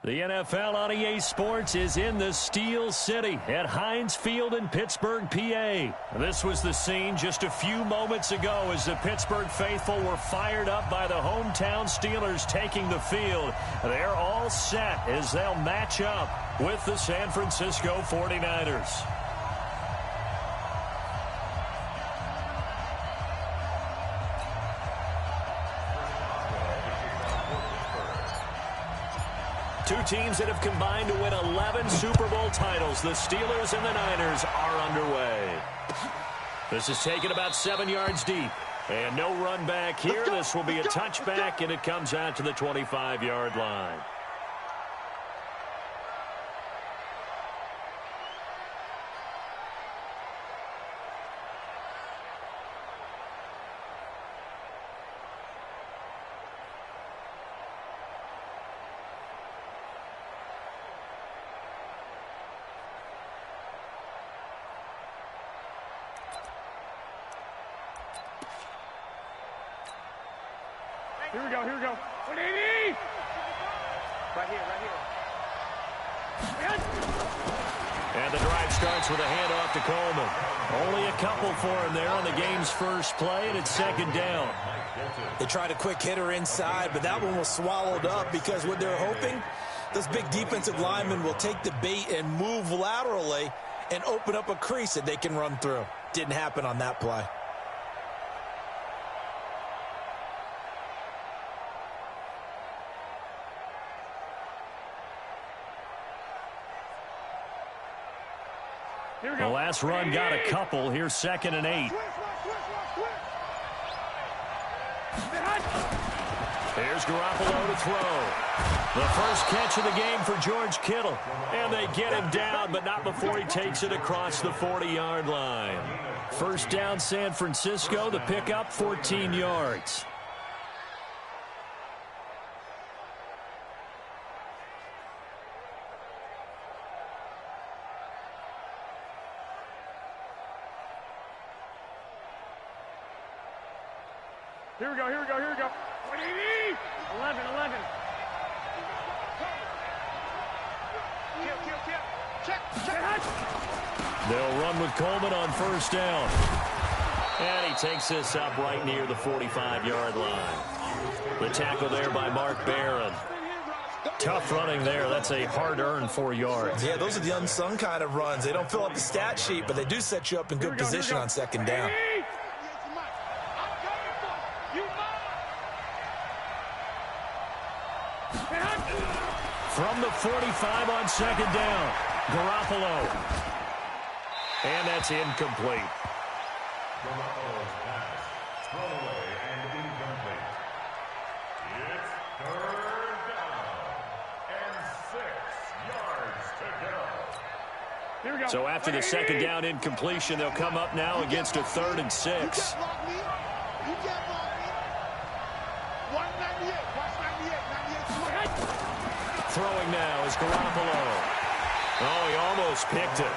The NFL on EA Sports is in the Steel City at Heinz Field in Pittsburgh, PA. This was the scene just a few moments ago as the Pittsburgh faithful were fired up by the hometown Steelers taking the field. They're all set as they'll match up with the San Francisco 49ers. Two teams that have combined to win 11 Super Bowl titles. The Steelers and the Niners are underway. This is taken about 7 yards deep. And no run back here. This will be a touchback, and it comes out to the 25-yard line. Here we go, here we go. 180! Right here, right here. And the drive starts with a handoff to Coleman. Only a couple for him there on the game's first play, and it's second down. They tried a quick hitter inside, but that one was swallowed up because what they're hoping, those big defensive linemen will take the bait and move laterally and open up a crease that they can run through. Didn't happen on that play. The last run got a couple. Here's 2nd and 8. Here's Garoppolo to throw. The first catch of the game for George Kittle. And they get him down, but not before he takes it across the 40-yard line. First down, San Francisco. The pickup, 14 yards. Here we go, here we go, here we go. 180! 11, 11. Check. They'll run with Coleman on first down. And he takes this up right near the 45-yard line. The tackle there by Mark Barron. Tough running there. That's a hard-earned 4 yards. Yeah, those are the unsung kind of runs. They don't fill up the stat sheet, but they do set you up in good position on second down. From the 45 on second down, Garoppolo. And that's incomplete. Garoppolo's pass, throwaway and incomplete. It's 3rd down and 6 yards to go. Here we go. So after the second down incompletion, they'll come up now against a 3rd and 6. You can't block me. You can't block me. 198. Watch 98. 98. Throwing now is Garoppolo. Oh, he almost picked it.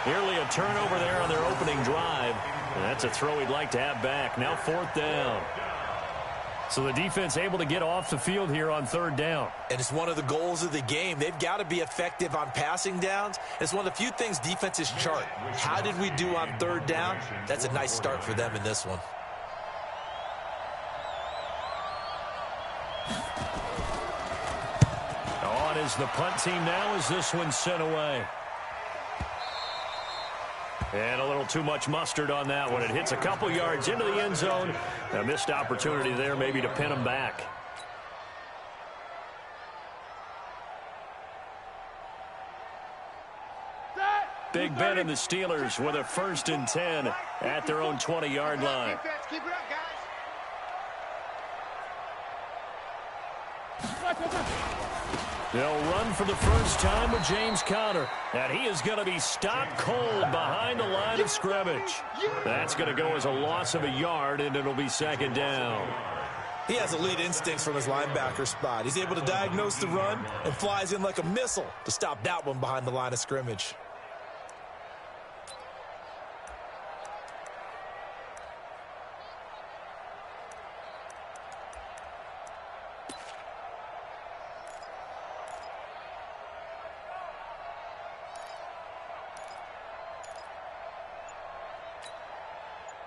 Nearly a turnover there on their opening drive. And that's a throw he'd like to have back. Now 4th down. So the defense able to get off the field here on 3rd down. And it's one of the goals of the game. They've got to be effective on passing downs. It's one of the few things defenses chart. How did we do on 3rd down? That's a nice start for them in this one. On is the punt team now as this one's sent away. And a little too much mustard on that one. It hits a couple yards into the end zone. A missed opportunity there maybe to pin them back. Big Ben and the Steelers with a 1st and 10 at their own 20-yard line. Keep it up, guys. They'll run for the first time with James Conner. And he is going to be stopped cold behind the line of scrimmage. That's going to go as a loss of a yard, and it'll be 2nd down. He has elite instincts from his linebacker spot. He's able to diagnose the run and flies in like a missile to stop that one behind the line of scrimmage.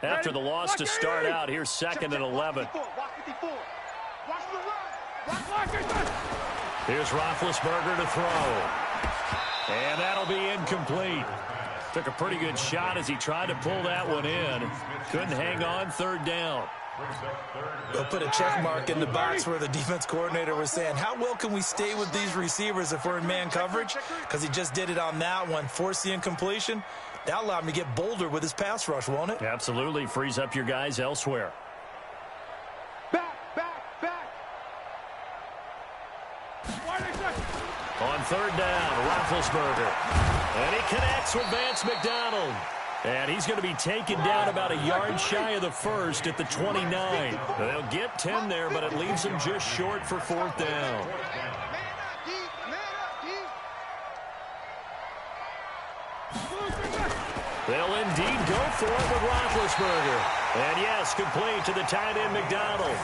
After the loss to start out, here's 2nd and 11. Here's Roethlisberger to throw. And that'll be incomplete. Took a pretty good shot as he tried to pull that one in. Couldn't hang on, 3rd down. They'll put a check mark in the box where the defense coordinator was saying, how well can we stay with these receivers if we're in man coverage? Because he just did it on that one, forced the incompletion. That allowed him to get bolder with his pass rush, won't it? Absolutely. Frees up your guys elsewhere. Back. On 3rd down, Roethlisberger. And he connects with Vance McDonald. And he's going to be taken down about a yard shy of the 1st at the 29. They'll get 10 there, but it leaves them just short for 4th down. They'll indeed go for it with Roethlisberger. And yes, complete to the tight end McDonald.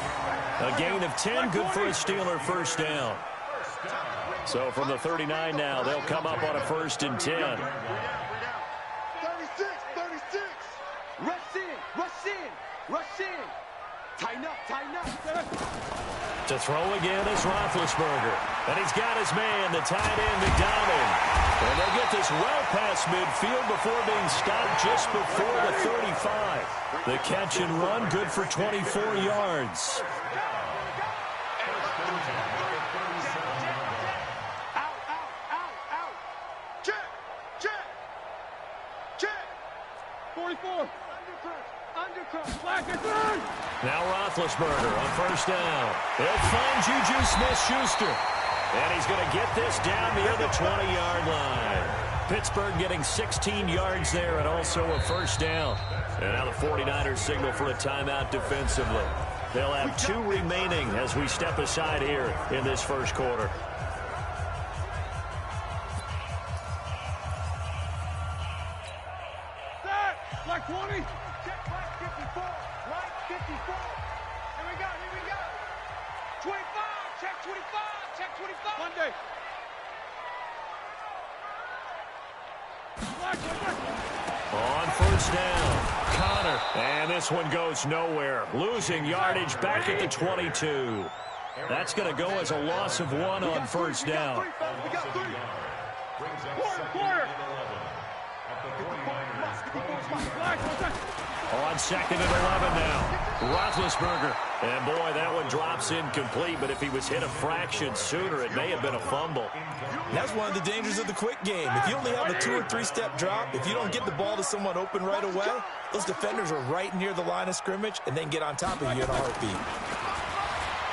A gain of 10, good for a Steeler 1st down. So from the 39 now, they'll come up on a 1st and 10. 36. Rush in. Tighten up. To throw again is Roethlisberger. And he's got his man, the tight end McDonald. And they'll get this well past midfield before being stopped just before the 35. The catch and run, good for 24 yards. Out. Check. 44. Undercut. Now Roethlisberger on 1st down. He'll find Juju Smith-Schuster. And he's going to get this down near the 20-yard line. Pittsburgh getting 16 yards there and also a 1st down. And now the 49ers signal for a timeout defensively. They'll have 2 remaining as we step aside here in this 1st quarter. Black 20. Check black 54. Black 54. Here we go. 25. Check 25. Check 25. Monday. On 1st down, Connor. And this one goes nowhere. Losing yardage back at the 22. That's going to go as a loss of 1 on 1st down. We got 3. Quarter. On 2nd and 11 now. Roethlisberger. And boy, that one drops incomplete, but if he was hit a fraction sooner, it may have been a fumble. That's one of the dangers of the quick game. If you only have a 2- or 3-step drop, if you don't get the ball to someone open right away, those defenders are right near the line of scrimmage and then get on top of you in a heartbeat.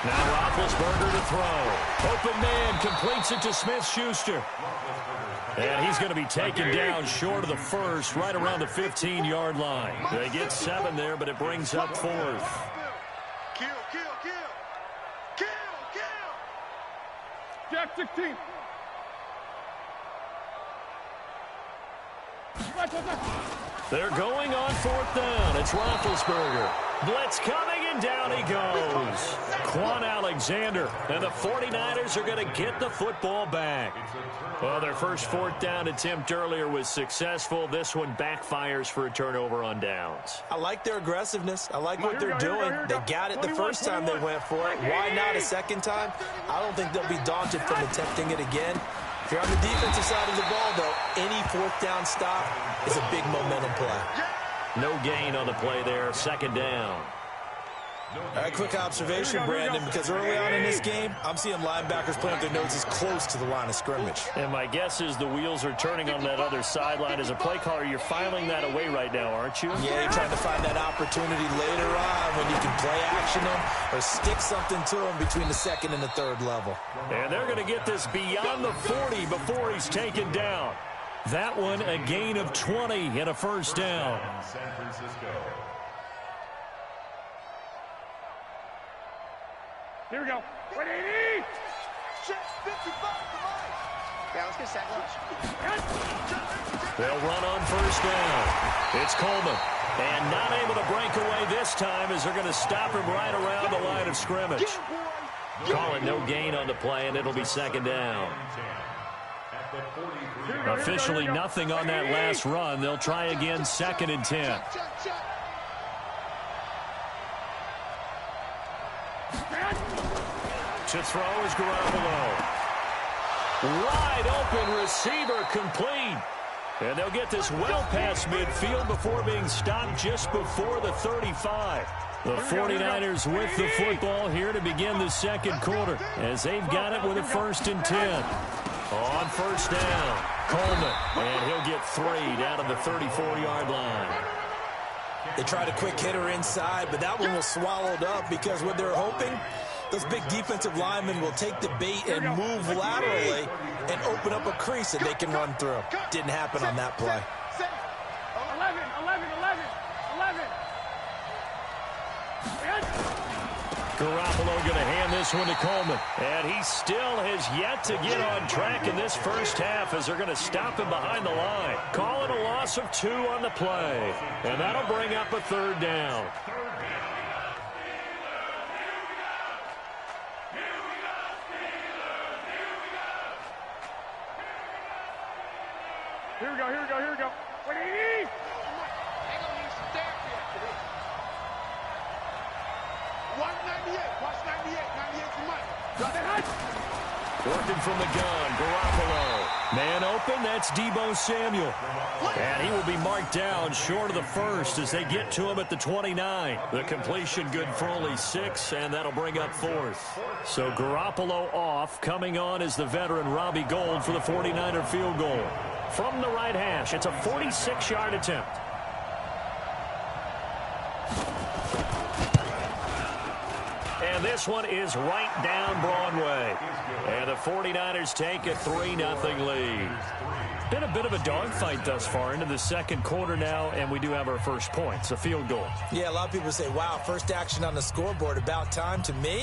Now Roethlisberger to throw. Open man completes it to Smith-Schuster. And he's going to be taken down short of the 1st, right around the 15-yard line. They get 7 there, but it brings up 4th. Kill. Jack 16. They're going on 4th down. It's Roethlisberger. Blitz coming, and down he goes. Quan Alexander, and the 49ers are going to get the football back. Well, their first 4th down attempt earlier was successful. This one backfires for a turnover on downs. I like their aggressiveness. I like what they're doing. They got it the first time they went for it. Why not a second time? I don't think they'll be daunted from attempting it again. If you're on the defensive side of the ball, though, any 4th down stop is a big momentum play. No gain on the play there. 2nd down. All right, quick observation, Brandon, because early on in this game, I'm seeing linebackers plant their noses close to the line of scrimmage. And my guess is the wheels are turning on that other sideline. As a play caller, you're filing that away right now, aren't you? Yeah, you're trying to find that opportunity later on when you can play action them or stick something to them between the 2nd and the 3rd level. And they're going to get this beyond the 40 before he's taken down. That one, a gain of 20 and a 1st down. San Francisco. Here we go. 180. Check 55. Yeah, let's get sack lunch. They'll run on 1st down. It's Coleman. And not able to break away this time as they're going to stop him right around the line of scrimmage. Call it no gain on the play, and it'll be 2nd down. Officially nothing on that last run. They'll try again 2nd and 10. To throw is Garoppolo. Wide open receiver complete. And they'll get this well past midfield before being stopped just before the 35. The 49ers with the football here to begin the second quarter as they've got it with a 1st and 10. On first down, Coleman, and he'll get 3 down to the 34-yard line. They tried a quick hitter inside, but that one was swallowed up because what they're hoping, those big defensive linemen will take the bait and move laterally and open up a crease that they can run through. Didn't happen on that play. 11, 11, 11, 11. Garoppolo going to hand this one to Coleman. And he still has yet to get on track in this first half as they're going to stop him behind the line. Call it a loss of 2 on the play. And that'll bring up a 3rd down. Here we go, here we go, here we go. What do you need? Hang on, need some therapy after this. Watch 98, watch 98, 98's the money. Drop that high. Working from the gun, Garoppolo. Man open, that's Deebo Samuel. And he will be marked down short of the 1st as they get to him at the 29. The completion good for only 6, and that'll bring up 4th. So Garoppolo off. Coming on is the veteran Robbie Gould for the 49er field goal. From the right hash, it's a 46-yard attempt. And this one is right down Broadway. And the 49ers take a 3-0 lead. Been a bit of a dogfight thus far into the second quarter now, and we do have our first points, a field goal. Yeah, a lot of people say, wow, first action on the scoreboard, about time. To me,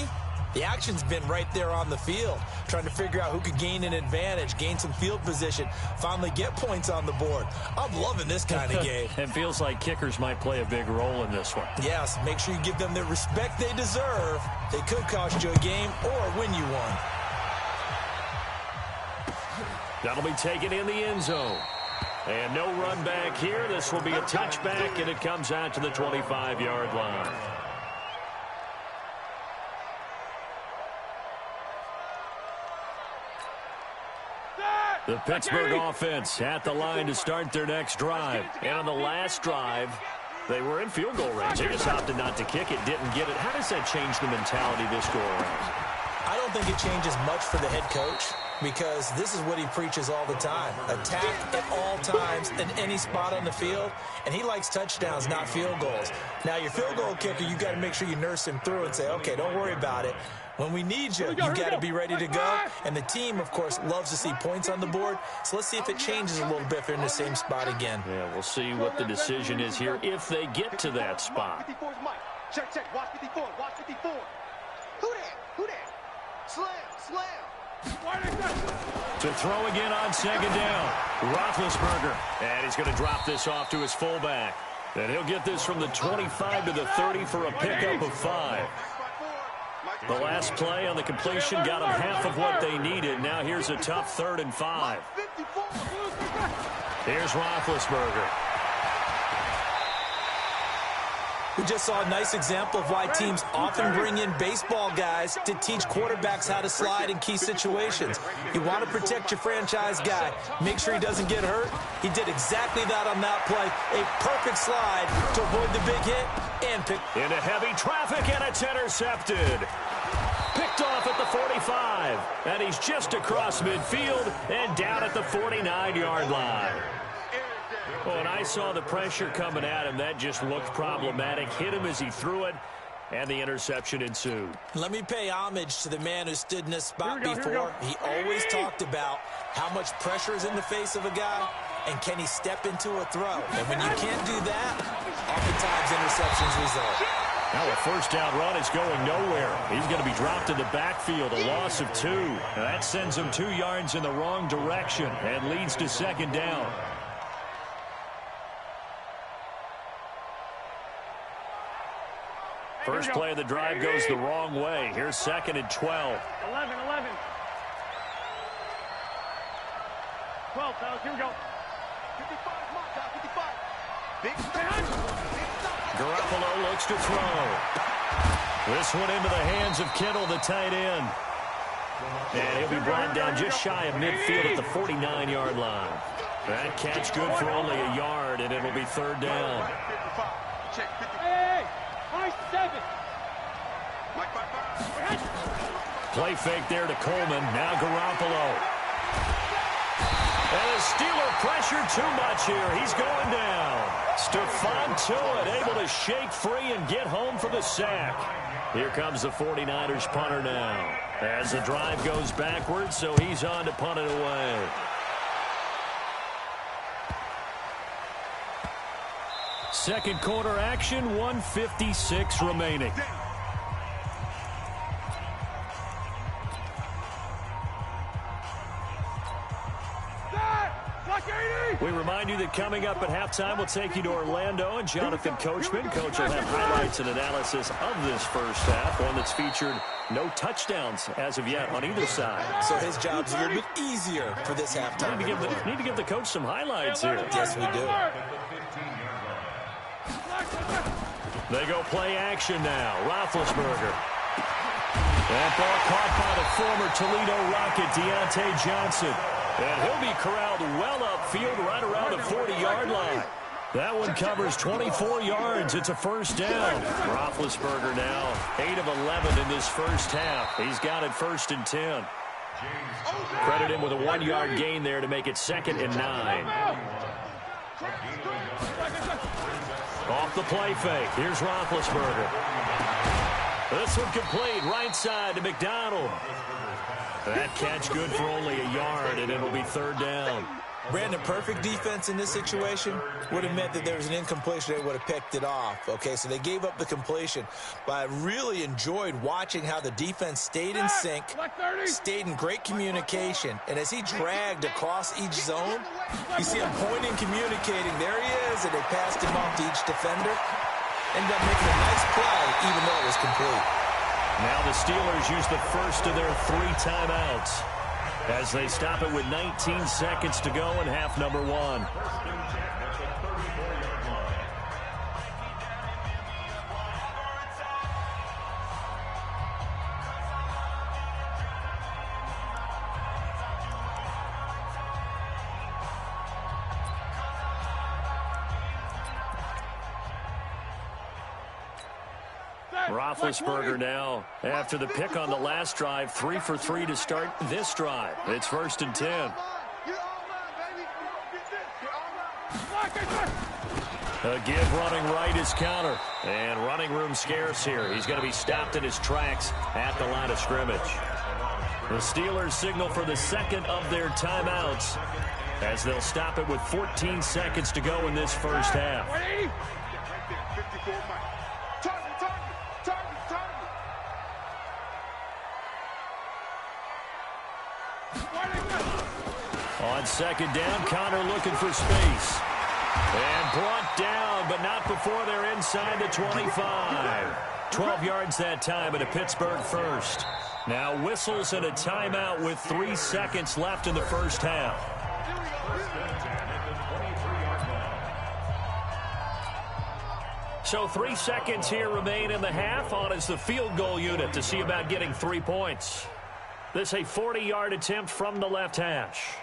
the action's been right there on the field, trying to figure out who could gain an advantage, gain some field position, finally get points on the board. I'm loving this kind of game. It feels like kickers might play a big role in this one. Yes, make sure you give them the respect they deserve. They could cost you a game or win you one. That'll be taken in the end zone. And no run back here. This will be a touchback, and it comes out to the 25-yard line. The Pittsburgh offense at the line to start their next drive. And on the last drive, they were in field goal range. They just opted not to kick it, didn't get it. How does that change the mentality this go around? I don't think it changes much for the head coach because this is what he preaches all the time. Attack at all times in any spot on the field, and he likes touchdowns, not field goals. Now, your field goal kicker, you got to make sure you nurse him through and say, okay, don't worry about it. When we need you, you got to be ready to go. And the team, of course, loves to see points on the board. So let's see if it changes a little bit if they're in the same spot again. Yeah, we'll see what the decision is here if they get to that spot. Check, check, watch 54, watch 54. Who that? Who that? Slam, slam. To throw again on second down. Roethlisberger. And he's going to drop this off to his fullback. And he'll get this from the 25 to the 30 for a pickup of 5. The last play on the completion got them half of what they needed. Now here's a tough 3rd and 5. Here's Roethlisberger. We just saw a nice example of why teams often bring in baseball guys to teach quarterbacks how to slide in key situations. You want to protect your franchise guy. Make sure he doesn't get hurt. He did exactly that on that play. A perfect slide to avoid the big hit and pick. Into heavy traffic, and it's intercepted. Picked off at the 45. And he's just across midfield and down at the 49-yard line. When I saw the pressure coming at him, that just looked problematic. Hit him as he threw it, and the interception ensued. Let me pay homage to the man who stood in this spot before. He always talked about how much pressure is in the face of a guy, and can he step into a throw. And when you can't do that, oftentimes interceptions result. Now a first down run is going nowhere. He's going to be dropped in the backfield, a loss of 2. Now that sends him 2 yards in the wrong direction and leads to second down. First play of the drive goes the wrong way. Here's 2nd and 12. 11, 11. 12, fellas, here we go. 55, mark out, 55. Big Garoppolo looks to throw. This one into the hands of Kittle, the tight end. And he'll be brought down just shy of midfield at the 49-yard line. That catch good for only a yard, and it'll be third down. Hey, high 7. Play fake there to Coleman. Now Garoppolo. And the Steeler pressure too much here. He's going down. Stephon Tuitt able to shake free and get home for the sack. Here comes the 49ers punter now. As the drive goes backwards, so he's on to punt it away. Second quarter action, 1:56 remaining. We remind you that coming up at halftime, we'll take you to Orlando and Jonathan Coachman. Coach will have highlights and analysis of this first half, one that's featured no touchdowns as of yet on either side. So his job's a little bit easier for this halftime. Need to give the coach some highlights here. Yes, we do. They go play action now. Roethlisberger. That ball caught by the former Toledo Rocket, Deontay Johnson. And he'll be corralled well upfield right around the 40-yard line. That one covers 24 yards. It's a first down. Roethlisberger now 8 of 11 in this first half. He's got it 1st and 10. Credit him with a 1-yard gain there to make it 2nd and 9. Off the play fake. Here's Roethlisberger. This one complete. Right side to McDonald. That catch good for only a yard, and it'll be third down. Brandon, perfect defense in this situation would have meant that there was an incompletion. They would have picked it off. Okay, so they gave up the completion. But I really enjoyed watching how the defense stayed in sync, stayed in great communication. And as he dragged across each zone, you see him pointing, communicating. There he is, and they passed him off to each defender. Ended up making a nice play, even though it was complete. Now the Steelers use the first of their 3 timeouts as they stop it with 19 seconds to go in half number 1. Roethlisberger now, after the pick on the last drive, 3 for 3 to start this drive. It's 1st and 10. A give running right is counter. And running room scarce here. He's going to be stopped in his tracks at the line of scrimmage. The Steelers signal for the second of their timeouts as they'll stop it with 14 seconds to go in this first half. On second down, Connor looking for space. And brought down, but not before they're inside the 25. 12 yards that time at a Pittsburgh first. Now whistles and a timeout with 3 seconds left in the first half. So 3 seconds here remain in the half. On is the field goal unit to see about getting 3 points. This a 40-yard attempt from the left hash.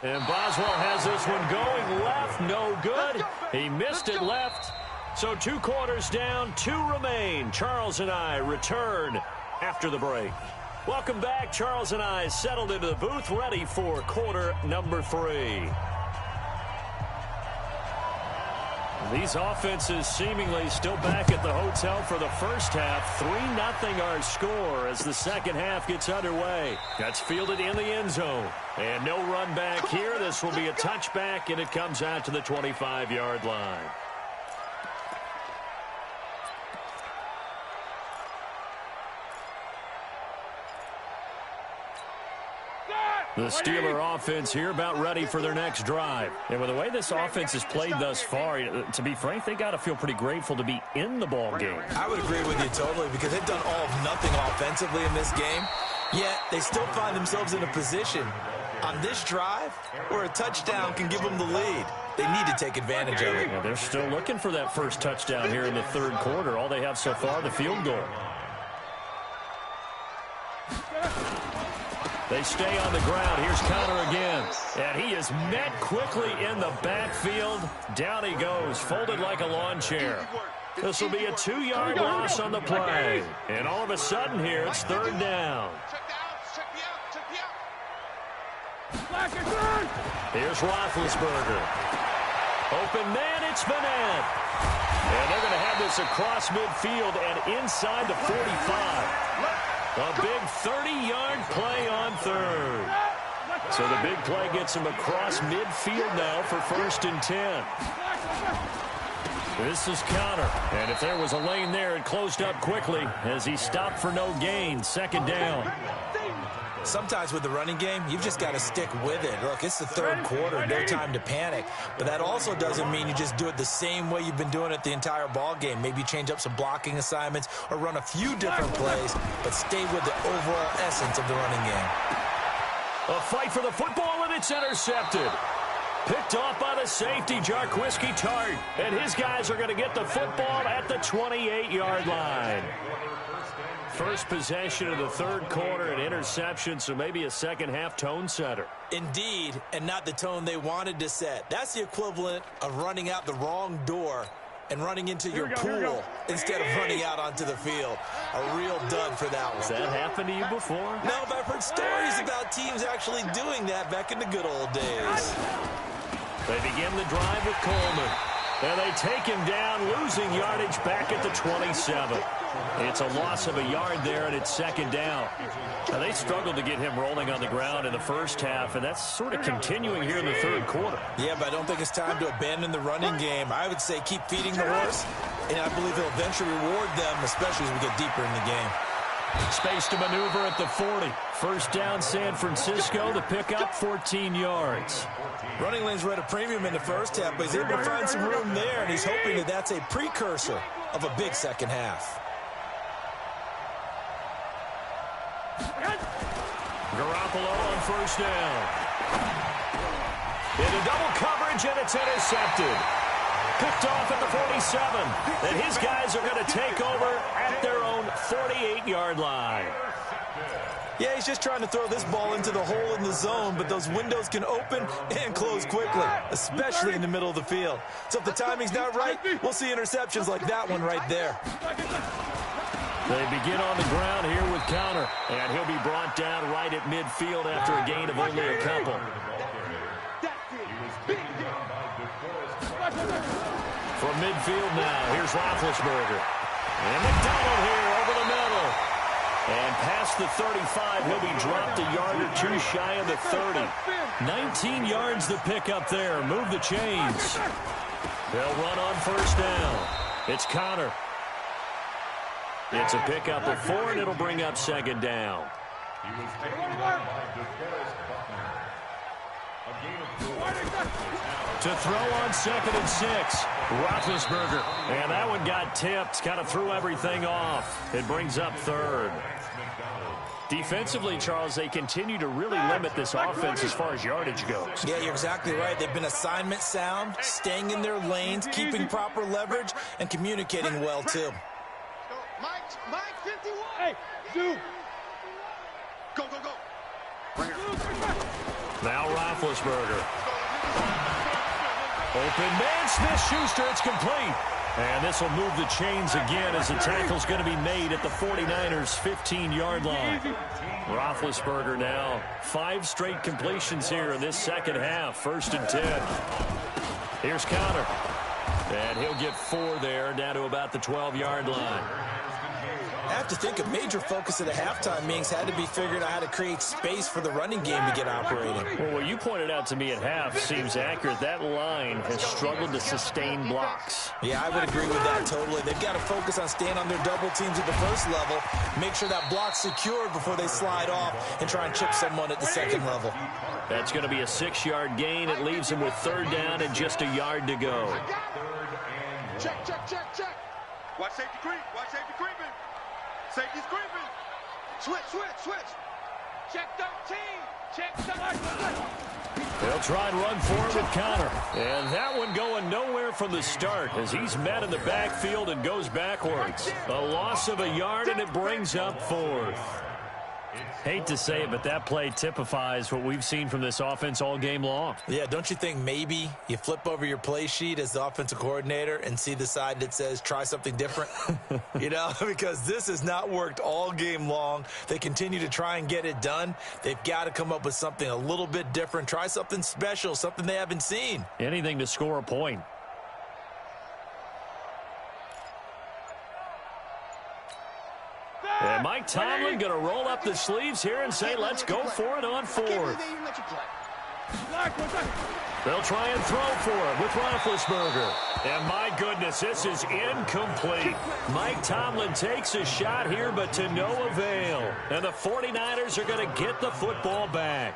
And Boswell has this one going left, no good. He missed it left. So 2 quarters down, 2 remain. Charles and I return after the break. Welcome back. Charles and I settled into the booth, ready for quarter number 3. These offenses seemingly still back at the hotel for the first half. 3-0 our score as the second half gets underway. That's fielded in the end zone. And no run back here. This will be a touchback, and it comes out to the 25-yard line. The Steeler offense here about ready for their next drive. And with the way this offense has played thus far, to be frank, they got to feel pretty grateful to be in the ball game. I would agree with you totally because they've done all of nothing offensively in this game, yet they still find themselves in a position on this drive where a touchdown can give them the lead. They need to take advantage of it. Yeah, they're still looking for that first touchdown here in the third quarter. All they have so far, the field goal. They stay on the ground. Here's Connor again. And he is met quickly in the backfield. Down he goes, folded like a lawn chair. This will be a 2-yard loss on the play. And all of a sudden here, it's third down. Here's Roethlisberger. Open man, it's Madden. And they're going to have this across midfield and inside the 45. A big 30-yard play on third. So the big play gets him across midfield now for 1st and 10. This is Connor. And if there was a lane there, it closed up quickly as he stopped for no gain. 2nd down. Sometimes with the running game, you've just got to stick with it. Look, it's the third quarter, no time to panic. But that also doesn't mean you just do it the same way you've been doing it the entire ball game. Maybe change up some blocking assignments or run a few different plays, but stay with the overall essence of the running game. A fight for the football, and it's intercepted. Picked off by the safety, Jarquiski Tart. And his guys are going to get the football at the 28-yard line. First possession of the third quarter, an interception, so maybe a second-half tone setter. Indeed, and not the tone they wanted to set. That's the equivalent of running out the wrong door and running into your pool instead of running out onto the field. A real dud for that one. Has that happened to you before? No, but I've heard stories about teams actually doing that back in the good old days. They begin the drive with Coleman. And they take him down, losing yardage back at the 27. It's a loss of a yard there, and it's 2nd down. Now, they struggled to get him rolling on the ground in the first half, and that's sort of continuing here in the third quarter. Yeah, but I don't think it's time to abandon the running game. I would say keep feeding the horse, and I believe he'll eventually reward them, especially as we get deeper in the game. Space to maneuver at the 40. First down, San Francisco. The pickup, 14 yards. Running lanes were at a premium in the first half, but he's able to find some room there, and he's hoping that that's a precursor of a big second half. Garoppolo on first down. Into double coverage, and it's intercepted. Picked off at the 47. And his guys are going to take over at their own 48-yard line. Yeah, he's just trying to throw this ball into the hole in the zone, but those windows can open and close quickly, especially in the middle of the field. So if the timing's not right, we'll see interceptions like that one right there. They begin on the ground here with Connor, and he'll be brought down right at midfield after a gain of only a couple. From midfield now, here's Roethlisberger. And McDonald here over the middle. And past the 35, he'll be dropped a yard or two shy of the 30. 19 yards to pick up there. Move the chains. They'll run on first down. It's Connor. It's a pickup of 4, and it'll bring up 2nd down. He was taken by DeForest Buckner. A gain of 4. To throw on 2nd and 6. Roethlisberger. And that one got tipped. Kind of threw everything off. It brings up 3rd. Defensively, Charles, they continue to really limit this offense as far as yardage goes. Yeah, you're exactly right. They've been assignment sound, staying in their lanes, keeping proper leverage, and communicating well, too. Mike 51. Hey, Zoo. Go, go, go. Right here. Now Roethlisberger. Open man, Smith-Schuster, it's complete. And this will move the chains again as the tackle's going to be made at the 49ers' 15-yard line. Roethlisberger now 5 straight completions here in this second half. 1st and 10. Here's Connor. And he'll get 4 there, down to about the 12-yard line. I have to think a major focus of the halftime meetings had to be figuring out how to create space for the running game to get operating. Well, what you pointed out to me at half seems accurate. That line has struggled to sustain blocks. Yeah, I would agree with that totally. They've got to focus on staying on their double teams at the first level, make sure that block's secured before they slide off and try and chip someone at the second level. That's going to be a 6-yard gain. It leaves them with 3rd down and just a yard to go. Check, check, check, check. Watch safety creep. Watch safety creeping. Safety's creeping. Switch, switch, switch. Check 13. Check 13. They'll try and run forward with Connor. And that one going nowhere from the start as he's met in the backfield and goes backwards. A loss of a yard, and it brings up 4th. Hate to say it, but that play typifies what we've seen from this offense all game long. Yeah, don't you think maybe you flip over your play sheet as the offensive coordinator and see the side that says try something different? You know, because this has not worked all game long. They continue to try and get it done. They've got to come up with something a little bit different. Try something special, something they haven't seen. Anything to score a point. And Mike Tomlin going to roll up the sleeves here and say, let's go for it on 4th. They'll try and throw for it with Roethlisberger. And my goodness, this is incomplete. Mike Tomlin takes a shot here, but to no avail. And the 49ers are going to get the football back.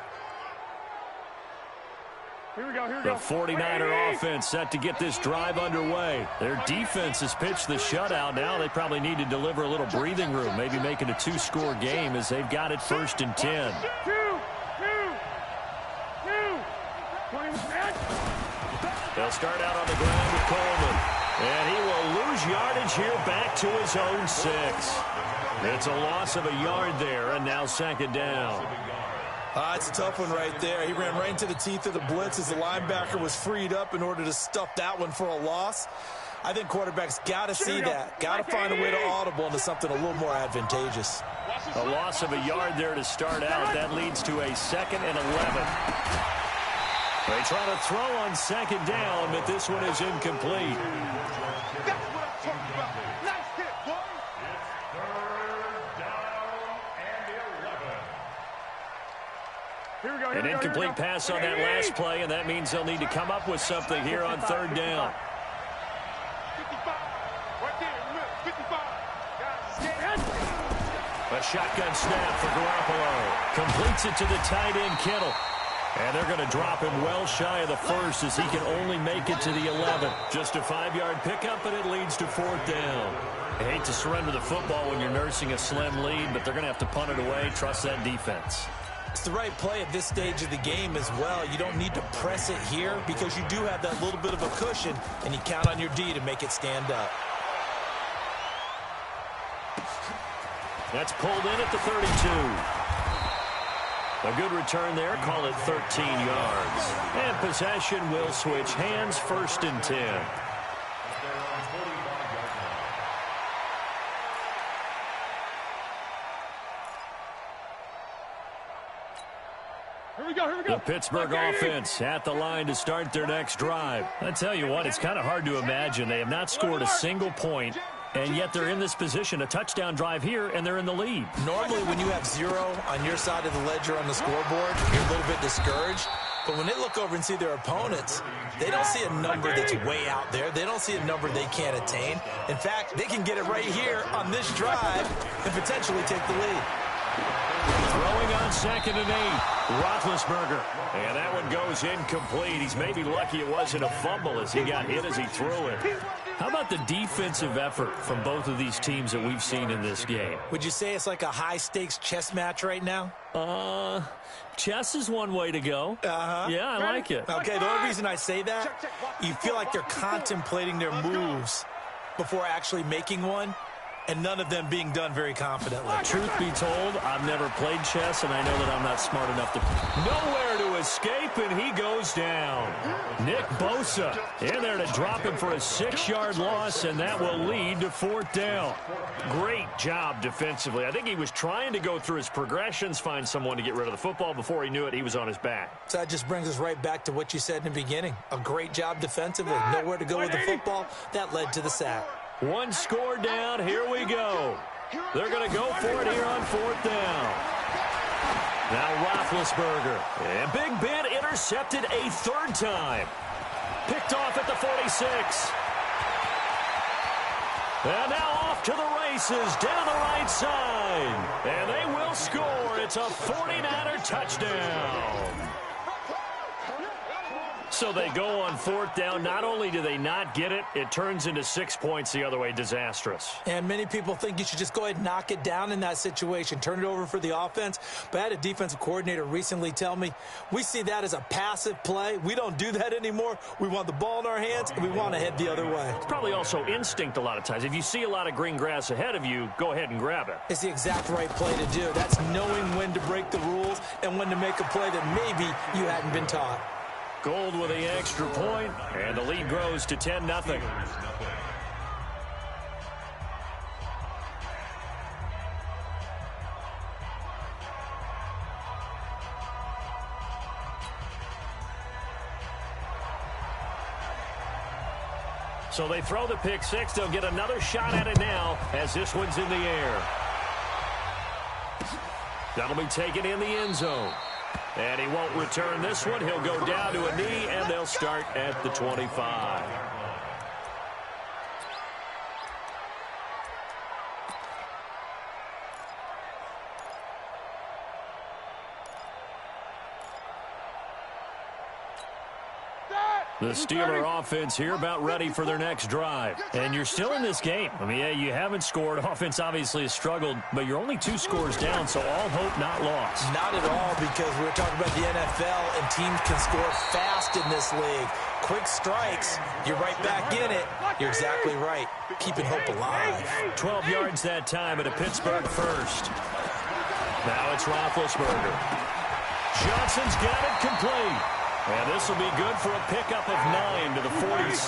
Here we go, here we The go. 49er offense set to get this drive underway. Their defense has pitched the shutout. Now they probably need to deliver a little breathing room, maybe make it a 2-score game as they've got it 1st and 10. 2. 20 They'll start out on the ground with Coleman. And he will lose yardage here back to his own 6. It's a loss of a yard there, and now 2nd down. It's a tough one right there. He ran right into the teeth of the blitz as the linebacker was freed up in order to stuff that one for a loss. I think quarterbacks got to see that. Got to find a way to audible into something a little more advantageous. A loss of a yard there to start out. That leads to a 2nd and 11. They try to throw on 2nd down, but this one is incomplete. That's what I'm talking about. Nice hit, boy. It's 3rd down and 11. Here we go, here An we go, incomplete here we go. pass on that last play, and that means they'll need to come up with something here on 3rd down. 55. Right there, look, 55. Guys, A shotgun snap for Garoppolo. Completes it to the tight end, Kittle. And they're going to drop him well shy of the 1st as he can only make it to the 11. Just a 5-yard pickup, and it leads to 4th down. I hate to surrender the football when you're nursing a slim lead, but they're going to have to punt it away. Trust that defense. It's the right play at this stage of the game as well. You don't need to press it here because you do have that little bit of a cushion, and you count on your D to make it stand up. That's pulled in at the 32. A good return there. Call it 13 yards. And possession will switch hands. 1st and 10. Here we go, here we go. The Pittsburgh offense at the line to start their next drive. I tell you what, it's kind of hard to imagine. They have not scored a single point, and yet they're in this position. A touchdown drive here, and they're in the lead. Normally, when you have 0 on your side of the ledger on the scoreboard, you're a little bit discouraged. But when they look over and see their opponents, they don't see a number that's way out there. They don't see a number they can't attain. In fact, they can get it right here on this drive and potentially take the lead. Throwing on 2nd and 8. Roethlisberger. And that one goes incomplete. He's maybe lucky it wasn't a fumble as he got hit as he threw it. How about the defensive effort from both of these teams that we've seen in this game? Would you say it's like a high-stakes chess match right now? Chess is one way to go. Yeah, I like it. Okay, the only reason I say that, you feel like they're contemplating their moves before actually making one, and none of them being done very confidently. Truth be told, I've never played chess, and I know that I'm not smart enough to... Nowhere to escape, and he goes down. Nick Bosa in there to drop him for a 6-yard loss, and that will lead to 4th down. Great job defensively. I think he was trying to go through his progressions, find someone to get rid of the football. Before he knew it, he was on his back. So that just brings us right back to what you said in the beginning. A great job defensively. Nowhere to go with the football. That led to the sack. 1 score down. Here we go. They're going to go for it here on 4th down. Now Roethlisberger. And Big Ben intercepted a 3rd time. Picked off at the 46. And now off to the races down the right side. And they will score. It's a 49er touchdown. So they go on fourth down. Not only do they not get it, it turns into 6 points the other way. Disastrous. And many people think you should just go ahead and knock it down in that situation. Turn it over for the offense. But I had a defensive coordinator recently tell me, we see that as a passive play. We don't do that anymore. We want the ball in our hands, and we want to head the other way. It's probably also instinct a lot of times. If you see a lot of green grass ahead of you, go ahead and grab it. It's the exact right play to do. That's knowing when to break the rules and when to make a play that maybe you hadn't been taught. Gold with the extra point, and the lead grows to 10-0. So they throw the pick six. They'll get another shot at it now as this one's in the air. That'll be taken in the end zone. And he won't return this one. He'll go down to a knee, and they'll start at the 25. The Steeler offense here about ready for their next drive. And you're still in this game. I mean, yeah, you haven't scored. Offense obviously has struggled, but you're only 2 scores down, so all hope not lost. Not at all, because we're talking about the NFL, and teams can score fast in this league. Quick strikes, you're right back in it. You're exactly right. Keeping hope alive. 12 yards that time at a Pittsburgh first. Now it's Roethlisberger. Johnson's got it complete. And this will be good for a pickup of 9 to the 46.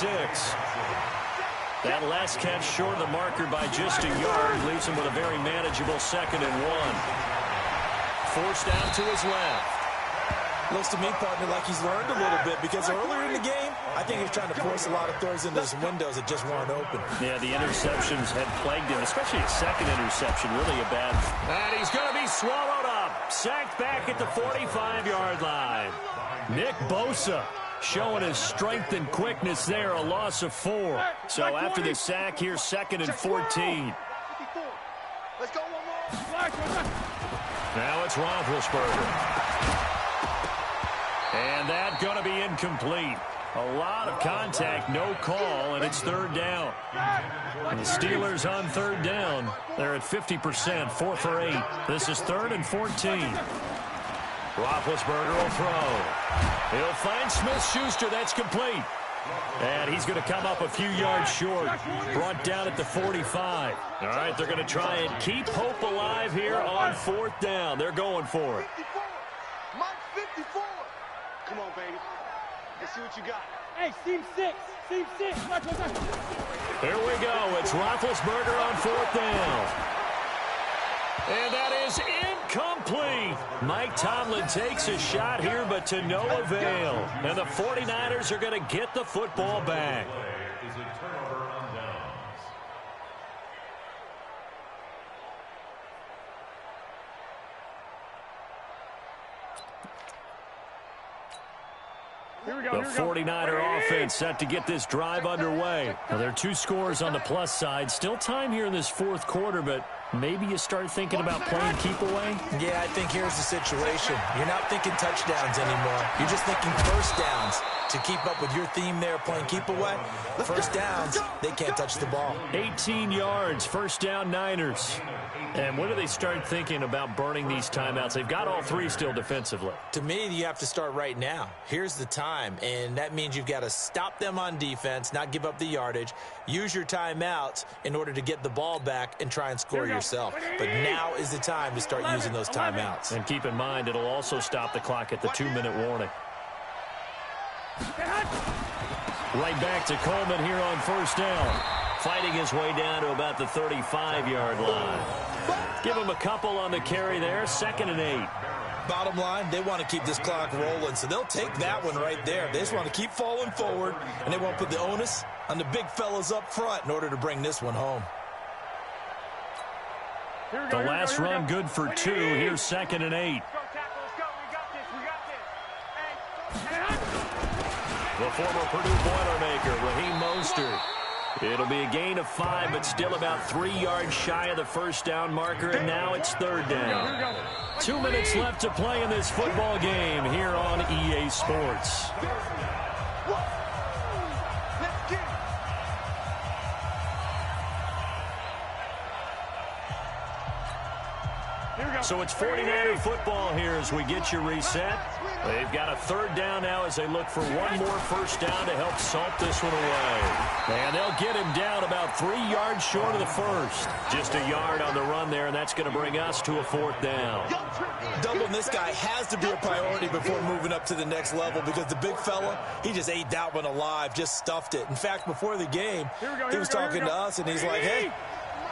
That last catch short of the marker by just a yard leaves him with a very manageable 2nd and 1. Forced out to his left. Looks to me, partner, like he's learned a little bit, because earlier in the game, I think he was trying to force a lot of throws into his windows that just weren't open. Yeah, the interceptions had plagued him, especially his second interception, really a bad. And he's going to be swallowed up. Sacked back at the 45-yard line. Nick Bosa showing his strength and quickness there, a loss of 4. So after the sack, here's 2nd and 14. Let's go one more. Now it's Roethlisberger. And that's going to be incomplete. A lot of contact, no call, and it's 3rd down. And the Steelers on 3rd down. They're at 50%, 4 for 8. This is 3rd and 14. Roethlisberger will throw. He'll find Smith-Schuster. That's complete. And he's going to come up a few yards short. Brought down at the 45. All right, they're going to try and keep hope alive here on 4th down. They're going for it. 54. Mike 54. Come on, baby. Let's see what you got. Hey, seam 6. Seam 6. Here we go. It's Roethlisberger on 4th down. And that is incomplete. Mike Tomlin takes a shot here, but to no avail. And the 49ers are going to get the football back. The 49er offense set to get this drive underway. Now, there are 2 scores on the plus side. Still time here in this 4th quarter, but maybe you start thinking about playing keep away? Yeah, I think here's the situation. You're not thinking touchdowns anymore. You're just thinking first downs. To keep up with your theme there, playing keep away, first downs, they can't touch the ball. 18 yards, first down Niners. And when do they start thinking about burning these timeouts? They've got all 3 still defensively. To me, you have to start right now. Here's the time, and that means you've got to stop them on defense, not give up the yardage, use your timeouts in order to get the ball back and try and score yourself. But now is the time to start using those timeouts. And keep in mind, it'll also stop the clock at the 2-minute warning. Right back to Coleman here on first down. Fighting his way down to about the 35-yard line. Give him a couple on the carry there. 2nd and 8. Bottom line, they want to keep this clock rolling, so they'll take that one right there. They just want to keep falling forward, and they won't put the onus on the big fellas up front in order to bring this one home. The last run good for 2. Here's 2nd and 8. The former Purdue Boilermaker, Raheem Mostert. It'll be a gain of 5, but still about 3 yards shy of the first down marker, and now it's 3rd down. 2 minutes left to play in this football game here on EA Sports. Let's get it. So it's 49er football here as we get you reset. They've got a third down now as they look for one more first down to help salt this one away. And they'll get him down about 3 yards short of the first. Just a yard on the run there, and that's going to bring us to a fourth down. Doubling this guy has to be a priority before moving up to the next level because the big fella, he just ate that one alive, just stuffed it. In fact, before the game, he was talking to us, and he's like, hey,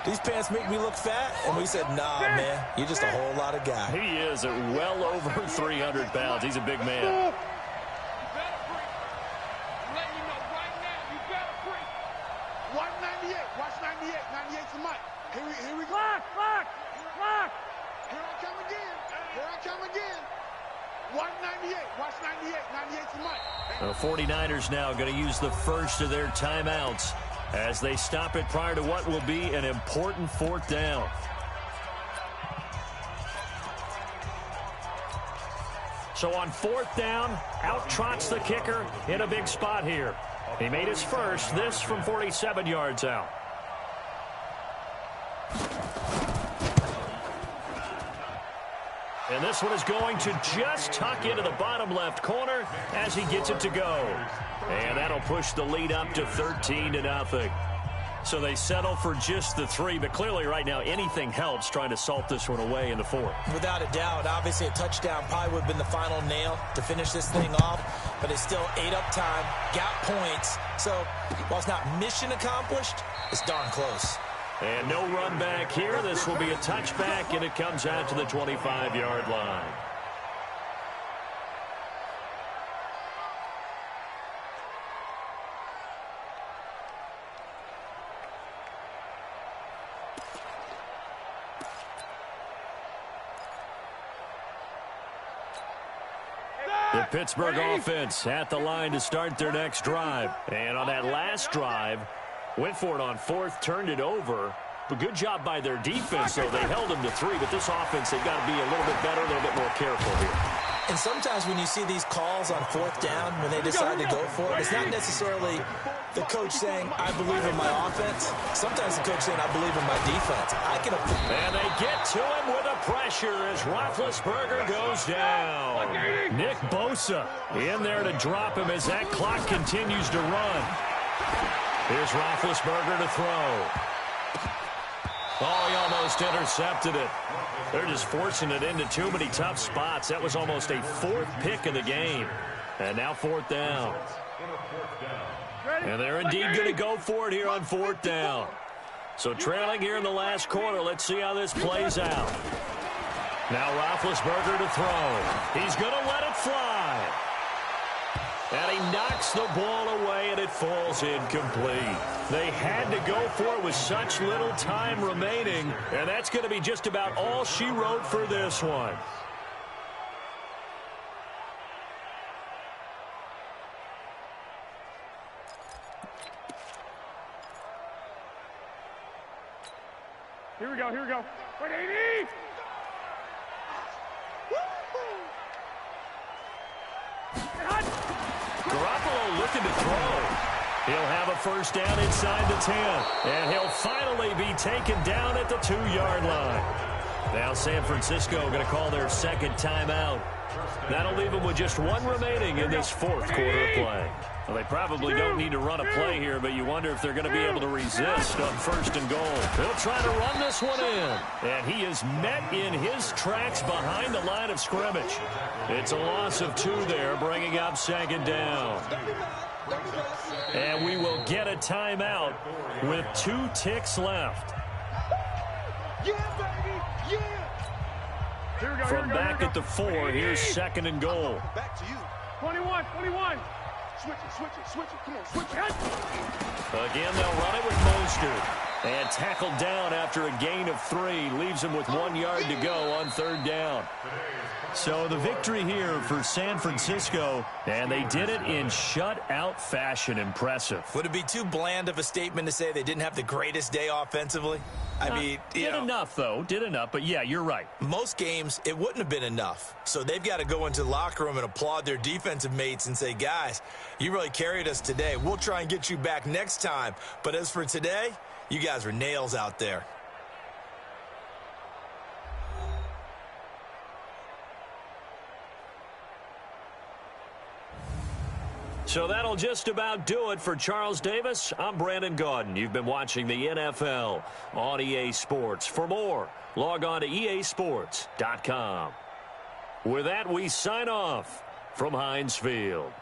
these pants make me look fat. And we said, nah, man, you're just a whole lot of guy. He is at well over 300 pounds. He's a big man. You better breathe. I'm letting you know right now, you better breathe. Watch 98. Watch 98. 98's the mic. Here we go. Lock. Here I come again. Watch 98. Watch 98. 98's the mic. The 49ers now going to use the first of their timeouts as they stop it prior to what will be an important fourth down. So on fourth down, out trots the kicker in a big spot here. He made his first, this from 47 yards out. And this one is going to just tuck into the bottom left corner as he gets it to go. And that'll push the lead up to 13-0. So they settle for just the 3, but clearly right now anything helps trying to salt this one away in the fourth. Without a doubt, obviously a touchdown probably would have been the final nail to finish this thing off, but it's still ate up time, got points. So while it's not mission accomplished, it's darn close. And no run back here. This will be a touchback, and it comes out to the 25-yard line. The Pittsburgh offense at the line to start their next drive. And on that last drive, went for it on fourth, turned it over. But good job by their defense, though. They held them to 3. But this offense, they've got to be a little bit better, a little bit more careful here. And sometimes when you see these calls on fourth down, when they decide to go for it, it's not necessarily the coach saying, I believe in my offense. Sometimes the coach saying, I believe in my defense. And they get to him with the pressure as Roethlisberger goes down. Nick Bosa in there to drop him as that clock continues to run. Here's Roethlisberger to throw. Oh, he almost intercepted it. They're just forcing it into too many tough spots. That was almost a fourth pick of the game. And now fourth down. And they're indeed going to go for it here on fourth down. So trailing here in the last quarter. Let's see how this plays out. Now Roethlisberger to throw. He's going to let it fly. And he knocks the ball away, and it falls incomplete. They had to go for it with such little time remaining, and that's going to be just about all she wrote for this one. Here we go. 180! Garoppolo looking to throw. He'll have a first down inside the 10. And he'll finally be taken down at the 2-yard line. Now San Francisco going to call their second timeout. That'll leave them with just one remaining in this fourth quarter of play. Well, they probably don't need to run a play here, but you wonder if they're going to be able to resist on first and goal. They'll try to run this one in. And he is met in his tracks behind the line of scrimmage. It's a loss of 2 there, bringing up second down. And we will get a timeout with 2 ticks left. Yeah, baby, yeah. From back at the 4, here's second and goal. Back to you. 21. Switch it. Come on, switch it. Again, they'll run it with Mostert. And tackled down after a gain of 3. Leaves him with 1 yard to go on 3rd down. So the victory here for San Francisco, and they did it in shutout fashion. Impressive. Would it be too bland of a statement to say they didn't have the greatest day offensively? I mean, did enough, though. Did enough, but yeah, you're right. Most games, it wouldn't have been enough. So they've got to go into the locker room and applaud their defensive mates and say, guys, you really carried us today. We'll try and get you back next time. But as for today, you guys were nails out there. So that'll just about do it for Charles Davis. I'm Brandon Gaudin. You've been watching the NFL on EA Sports. For more, log on to easports.com. With that, we sign off from Heinz Field.